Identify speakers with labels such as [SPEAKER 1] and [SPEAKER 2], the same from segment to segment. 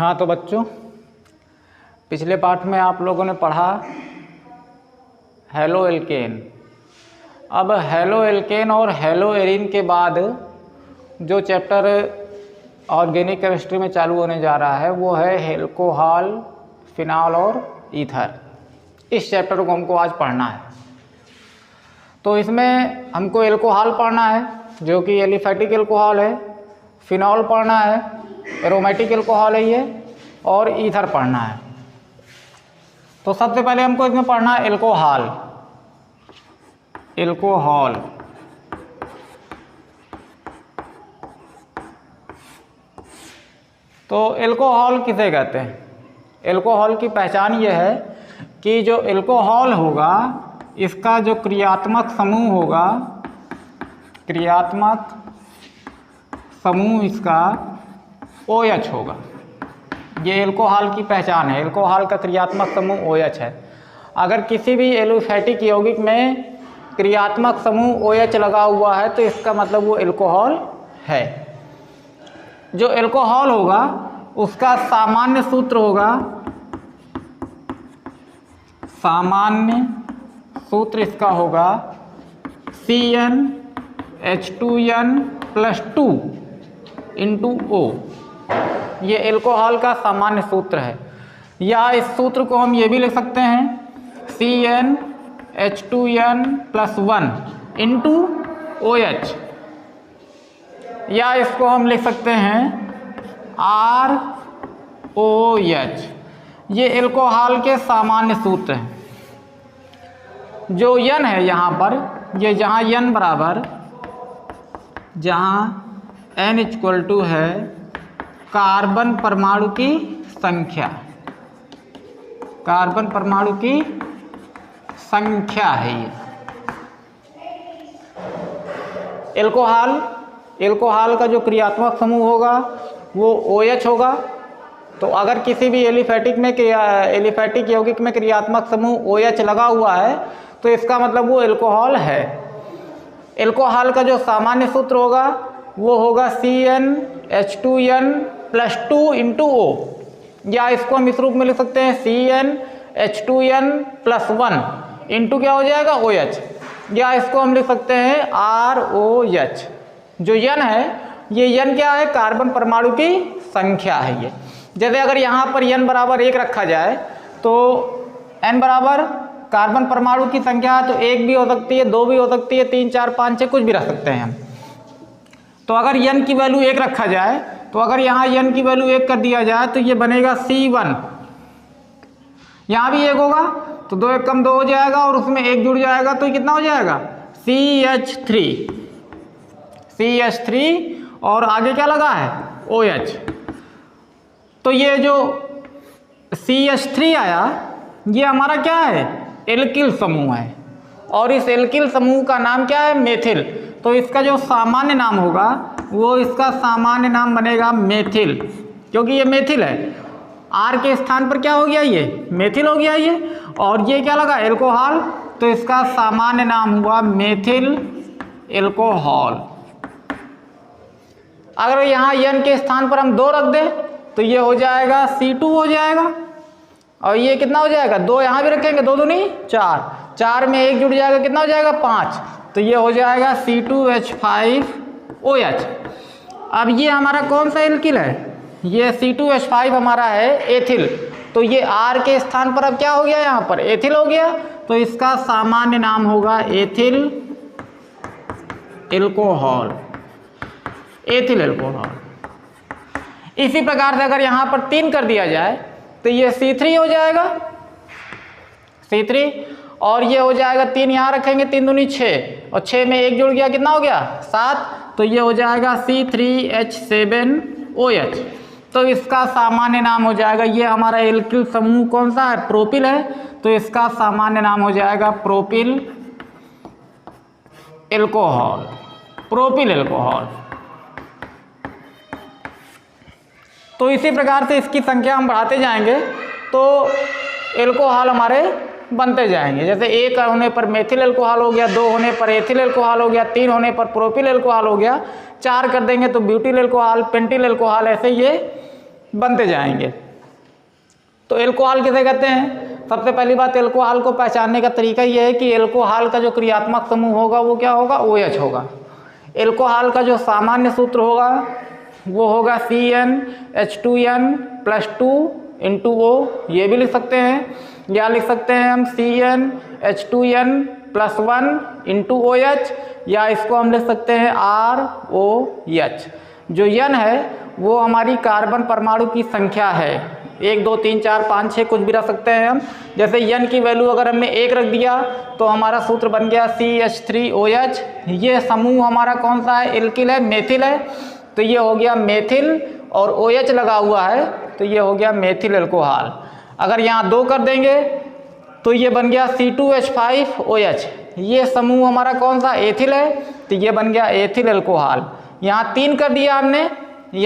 [SPEAKER 1] हाँ तो बच्चों, पिछले पाठ में आप लोगों ने पढ़ा हेलो एल्केन। अब हेलो एल्केन और हेलो एरीन के बाद जो चैप्टर ऑर्गेनिक केमिस्ट्री में चालू होने जा रहा है वो है एल्कोहल, फिनॉल और ईथर। इस चैप्टर को हमको आज पढ़ना है। तो इसमें हमको एल्कोहल पढ़ना है जो कि एलिफेटिक एल्कोहल है, फिनॉल पढ़ना है, एरोमेटिक एल्कोहल है ये, और ईथर पढ़ना है। तो सबसे पहले हमको इसमें पढ़ना है एल्कोहल। एल्कोहल तो एल्कोहल किसे कहते हैं? एल्कोहल की पहचान ये है कि जो एल्कोहल होगा इसका जो क्रियात्मक समूह होगा, क्रियात्मक समूह इसका OH होगा। ये एल्कोहल की पहचान है। एल्कोहल का क्रियात्मक समूह OH है। अगर किसी भी एलिफेटिक यौगिक में क्रियात्मक समूह OH लगा हुआ है तो इसका मतलब वो एल्कोहल है। जो एल्कोहल होगा उसका सामान्य सूत्र होगा, सामान्य सूत्र इसका होगा CnH2n+2 × O। ये एल्कोहल का सामान्य सूत्र है। या इस सूत्र को हम ये भी लिख सकते हैं CnH2n+1 × OH, या इसको हम लिख सकते हैं ROH। ये एल्कोहल के सामान्य सूत्र हैं। जो N है यहाँ पर, ये जहाँ N बराबर, जहाँ N = है कार्बन परमाणु की संख्या, कार्बन परमाणु की संख्या है ये एल्कोहल का जो क्रियात्मक समूह होगा वो OH होगा। तो अगर किसी भी एलिफेटिक यौगिक में क्रियात्मक समूह OH लगा हुआ है तो इसका मतलब वो एल्कोहल है। एल्कोहल का जो सामान्य सूत्र होगा वो होगा CnH2n+2 × O, या इसको हम इस रूप में लिख सकते हैं CnH2n+1 × क्या हो जाएगा OH, या इसको हम लिख सकते हैं ROH। जो N है ये N क्या है? कार्बन परमाणु की संख्या है ये। जैसे अगर यहाँ पर N बराबर 1 रखा जाए तो N बराबर कार्बन परमाणु की संख्या है, तो 1 भी हो सकती है, 2 भी हो सकती है, 3 4 5 6 कुछ भी रख सकते हैं हम। तो अगर N की वैल्यू 1 रखा जाए तो अगर यहाँ N की वैल्यू 1 कर दिया जाए तो ये बनेगा C1। यहाँ भी 1 होगा तो 2 1 कम 2 हो जाएगा और उसमें 1 जुड़ जाएगा तो कितना हो जाएगा? CH3 और आगे क्या लगा है? OH। तो ये जो CH3 आया ये हमारा क्या है? एल्किल समूह है। और इस एल्किल समूह का नाम क्या है? मेथिल। तो इसका जो सामान्य नाम होगा वो इसका सामान्य नाम बनेगा मेथिल, क्योंकि ये मेथिल है। R के स्थान पर क्या हो गया? ये मेथिल हो गया ये। और ये क्या लगा? एल्कोहल। तो इसका सामान्य नाम हुआ मेथिल एल्कोहल। अगर यहाँ N के स्थान पर हम 2 रख दें तो ये हो जाएगा C2 हो जाएगा। और ये कितना हो जाएगा? 2 यहाँ भी रखेंगे, 2 दूनी 4, 4 में 1 जुड़ जाएगा, कितना हो जाएगा? 5। तो ये हो जाएगा C2H5OH। अब ये हमारा कौन सा एल्किल है? ये C2H5 हमारा है एथिल। तो ये R के स्थान पर अब क्या हो गया? यहाँ पर एथिल हो गया। तो इसका सामान्य नाम होगा एथिल एल्कोहल, एथिल एल्कोहल। इसी प्रकार से अगर यहाँ पर 3 कर दिया जाए तो ये C3 हो जाएगा, C3। और ये हो जाएगा 3 यहाँ रखेंगे, 3 दूनी 6, और 6 में 1 जुड़ गया, कितना हो गया? 7। तो ये हो जाएगा C3H7OH। तो इसका सामान्य नाम हो जाएगा, ये हमारा एल्किल समूह कौन सा है? प्रोपिल है। तो इसका सामान्य नाम हो जाएगा प्रोपिल एल्कोहल, प्रोपिल एल्कोहल। तो इसी प्रकार से इसकी संख्या हम बढ़ाते जाएंगे तो एल्कोहल हमारे बनते जाएंगे। जैसे 1 होने पर मेथिल एल्कोहल हो गया, 2 होने पर एथिल एल्कोहल हो गया, 3 होने पर प्रोपिल एल्कोहल हो गया, 4 कर देंगे तो ब्यूटिल एल्कोहल, पेंटिल एल्कोहल, ऐसे ये बनते जाएंगे। तो एल्कोहल किसे कहते हैं? सबसे पहली बात, एल्कोहल को पहचानने का तरीका यह है कि एल्कोहल का जो क्रियात्मक समूह होगा वो क्या होगा? OH होगा। एल्कोहल का जो सामान्य सूत्र होगा वो होगा CnH2n+2 × O। ये भी लिख सकते हैं, या लिख सकते हैं हम CnH2n+1 × OH, या इसको हम लिख सकते हैं ROH। जो n है वो हमारी कार्बन परमाणु की संख्या है, 1 2 3 4 5 6 कुछ भी रख सकते हैं हम। जैसे n की वैल्यू अगर हमने 1 रख दिया तो हमारा सूत्र बन गया CH3OH। ये समूह हमारा कौन सा है? एल्किल है, मेथिल है, तो ये हो गया मेथिल, और OH लगा हुआ है तो ये हो गया मेथिल एल्कोहल। अगर यहाँ 2 कर देंगे तो ये बन गया C2H5OH। ये समूह हमारा कौन सा? एथिल है, तो ये बन गया एथिल एल्कोहल। यहाँ 3 कर दिया हमने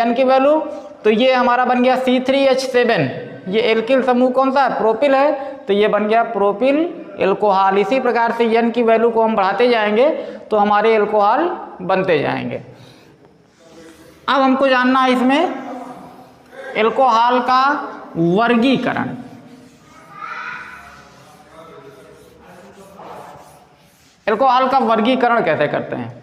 [SPEAKER 1] n की वैल्यू, तो ये हमारा बन गया C3H7। ये एल्किल समूह कौन सा है? प्रोपिल है, तो ये बन गया प्रोपिल एल्कोहल। इसी प्रकार से n की वैल्यू को हम बढ़ाते जाएंगे तो हमारे एल्कोहल बनते जाएंगे। अब हमको जानना है इसमें एल्कोहल का वर्गीकरण। एल्कोहल का वर्गीकरण कैसे करते हैं?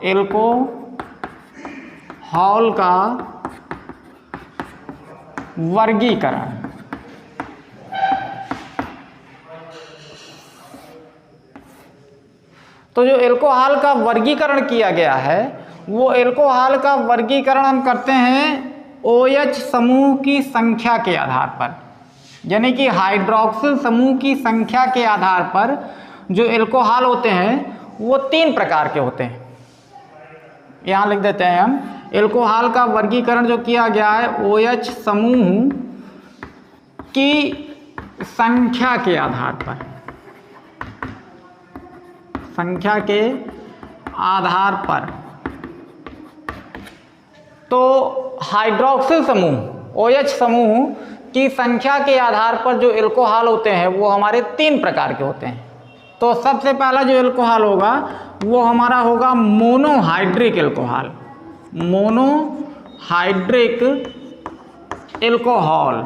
[SPEAKER 1] एल्कोहल का वर्गीकरण, तो जो एल्कोहल का वर्गीकरण किया गया है वो एल्कोहल का वर्गीकरण हम करते हैं OH समूह की संख्या के आधार पर, यानी कि हाइड्रोक्सिल समूह की संख्या के आधार पर जो एल्कोहल होते हैं वो 3 प्रकार के होते हैं। यहाँ लिख देते हैं हम, एल्कोहल का वर्गीकरण जो किया गया है OH समूह की संख्या के आधार पर, संख्या के आधार पर। तो हाइड्रोक्सिल समूह, OH समूह की संख्या के आधार पर जो एल्कोहल होते हैं वो हमारे 3 प्रकार के होते हैं। तो सबसे पहला जो एल्कोहल होगा वो हमारा होगा monohydric alcohol. Monohydric alcohol.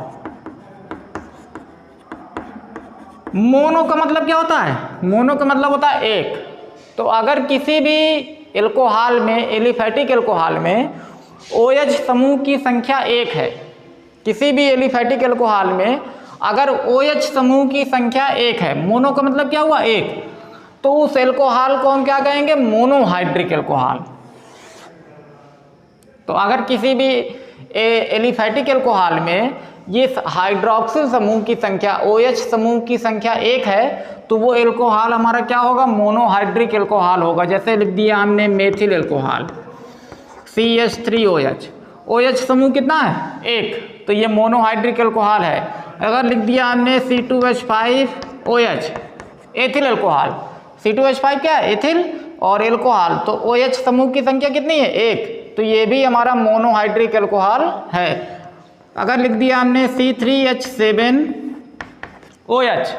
[SPEAKER 1] Mono का मतलब क्या होता है? मोनो का मतलब होता है एक। तो अगर किसी भी एल्कोहल में, एलिफैटिक एल्कोहल में OH समूह की संख्या 1 है, किसी भी एलिफैटिक एल्कोहल में अगर OH समूह की संख्या 1 है, मोनो का मतलब क्या हुआ? 1, तो उस एल्कोहल को हम क्या कहेंगे? Monohydric alcohol. तो अगर किसी भी एलिफैटिक एल्कोहल में ये हाइड्रोक्सिल समूह की संख्या, OH समूह की संख्या 1 है, तो वो एल्कोहल हमारा क्या होगा? मोनोहाइड्रिक एल्कोहल होगा। जैसे लिख दिया हमने मेथिल एल्कोहल, CH3OH। OH समूह कितना है? 1, तो ये मोनोहाइड्रिक एल्कोहल है। अगर लिख दिया हमने C2H5OH, एथिल एल्कोहल। C2H5 क्या है? एथिल और एल्कोहल, तो OH समूह की संख्या कितनी है? 1, तो ये भी हमारा मोनोहाइड्रिक एल्कोहल है। अगर लिख दिया हमने C3H7OH,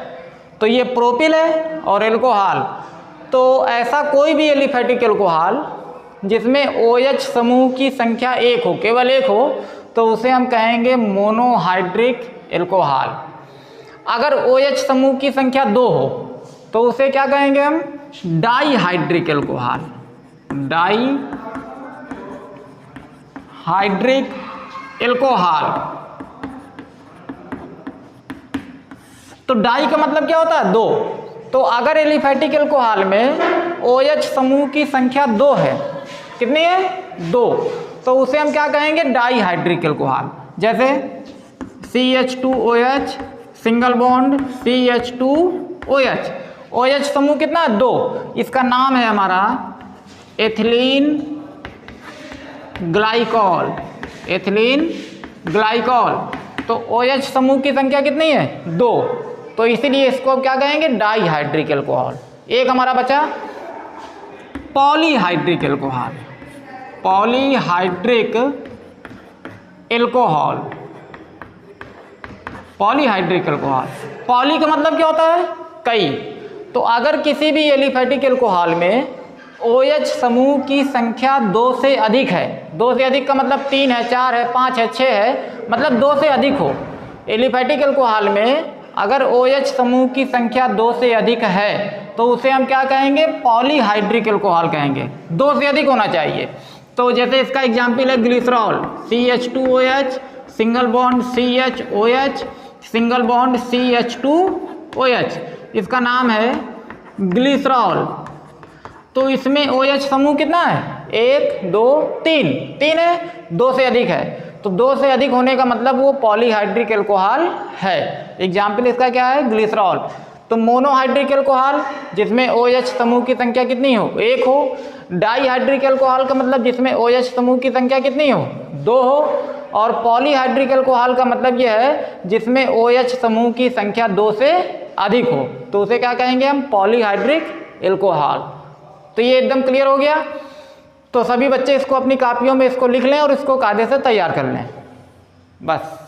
[SPEAKER 1] तो ये प्रोपिल है और एल्कोहल। तो ऐसा कोई भी एलिफैटिक एल्कोहल जिसमें OH समूह की संख्या 1 हो, केवल 1 हो, तो उसे हम कहेंगे मोनोहाइड्रिक एल्कोहल। अगर OH समूह की संख्या 2 हो तो उसे क्या कहेंगे हम? Dihydric alcohol. Dihydric alcohol. तो डाई का मतलब क्या होता है? 2। तो अगर एलिफैटिक एल्कोहल में OH समूह की संख्या 2 है, कितनी है? 2, तो उसे हम क्या कहेंगे? Dihydric alcohol. जैसे CH2OH single bond CH2OH, OH समूह कितना है? 2, इसका नाम है हमारा एथिलीन ग्लाइकॉल। Ethylene glycol. तो OH समूह की संख्या कितनी है? 2, तो इसीलिए इसको क्या कहेंगे? Dihydric alcohol. एक हमारा बचा polyhydric alcohol. Polyhydric alcohol. Polyhydric alcohol. Poly का मतलब क्या होता है? कई। तो अगर किसी भी एलिफैटिक एल्कोहल में OH समूह की संख्या 2 से अधिक है, 2 से अधिक का मतलब 3 है, 4 है, 5 है, 6 है, मतलब 2 से अधिक हो। एलिफैटिक अल्कोहल में अगर OH समूह की संख्या 2 से अधिक है तो उसे हम क्या कहेंगे? पॉलीहाइड्रिक अल्कोहल कहेंगे। 2 से अधिक होना चाहिए। तो जैसे इसका एग्जाम्पल है glycerol, CH2OH, single bond CHOH, single bond CH2OH, इसका नाम है ग्लिसरॉल। तो इसमें OH समूह कितना है? 1 2 3, 3 है, 2 से अधिक है। तो 2 से अधिक होने का मतलब वो पॉलीहाइड्रिक अल्कोहल है। एग्जाम्पल इसका क्या है? ग्लिसरॉल। तो मोनोहाइड्रिक अल्कोहल जिसमें OH समूह की संख्या कितनी हो? 1 हो। डाईहाइड्रिक अल्कोहल का मतलब जिसमें OH समूह की संख्या कितनी हो? 2 हो। और पॉलीहाइड्रिक अल्कोहल का मतलब यह है जिसमें OH समूह की संख्या 2 से अधिक हो, तो उसे क्या कहेंगे हम? Polyhydric alcohol. तो ये एकदम क्लियर हो गया। तो सभी बच्चे इसको अपनी कापियों में इसको लिख लें और इसको कायदे से तैयार कर लें। बस।